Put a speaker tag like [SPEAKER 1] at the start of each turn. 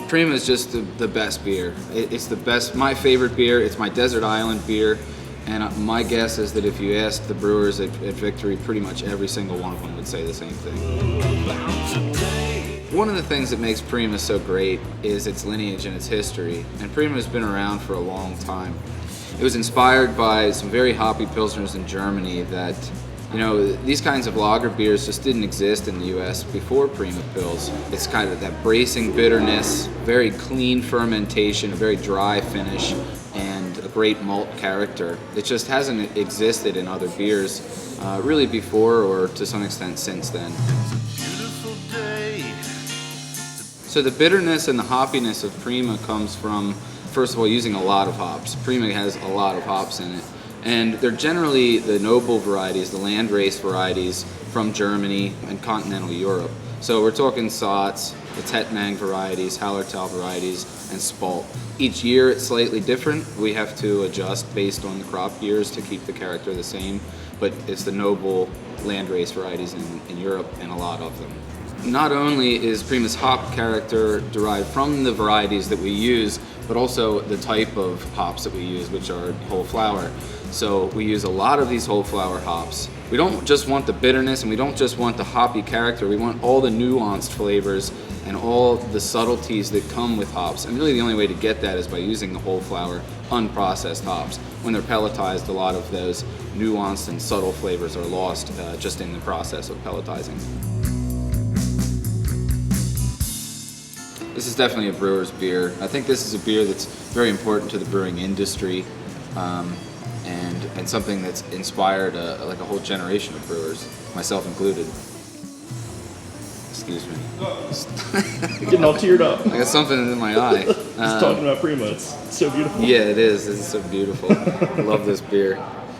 [SPEAKER 1] Prima is just the best beer. It's the best, my favorite beer. It's my desert island beer. And my guess is that if you asked the brewers at Victory, pretty much every single one of them would say the same thing. One of the things that makes Prima so great is its lineage and its history. And Prima has been around for a long time. It was inspired by some very hoppy pilsners in Germany that, you know, these kinds of lager beers just didn't exist in the US before Prima Pils. It's kind of that bracing bitterness, very clean fermentation, a very dry finish, and a great malt character. It just hasn't existed in other beers really before or to some extent since then. So the bitterness and the hoppiness of Prima comes from, first of all, using a lot of hops. Prima has a lot of hops in it. And they're generally the noble varieties, the landrace varieties from Germany and continental Europe. So we're talking Saaz, the Tettnang varieties, Hallertau varieties, and Spalt. Each year it's slightly different. We have to adjust based on the crop years to keep the character the same, but it's the noble landrace varieties in Europe, and a lot of them. Not only is Prima's hop character derived from the varieties that we use, but also the type of hops that we use, which are whole flower. So we use a lot of these whole flower hops. We don't just want the bitterness and we don't just want the hoppy character, we want all the nuanced flavors and all the subtleties that come with hops. And really the only way to get that is by using the whole flower, unprocessed hops. When they're pelletized, a lot of those nuanced and subtle flavors are lost just in the process of pelletizing. This is definitely a brewer's beer. I think this is a beer that's very important to the brewing industry, and something that's inspired like a whole generation of brewers, myself included. Excuse me.
[SPEAKER 2] You're getting all teared up.
[SPEAKER 1] I got something in my eye.
[SPEAKER 2] Just talking about Prima, it's so beautiful.
[SPEAKER 1] Yeah, it is. It's so beautiful. I love this beer.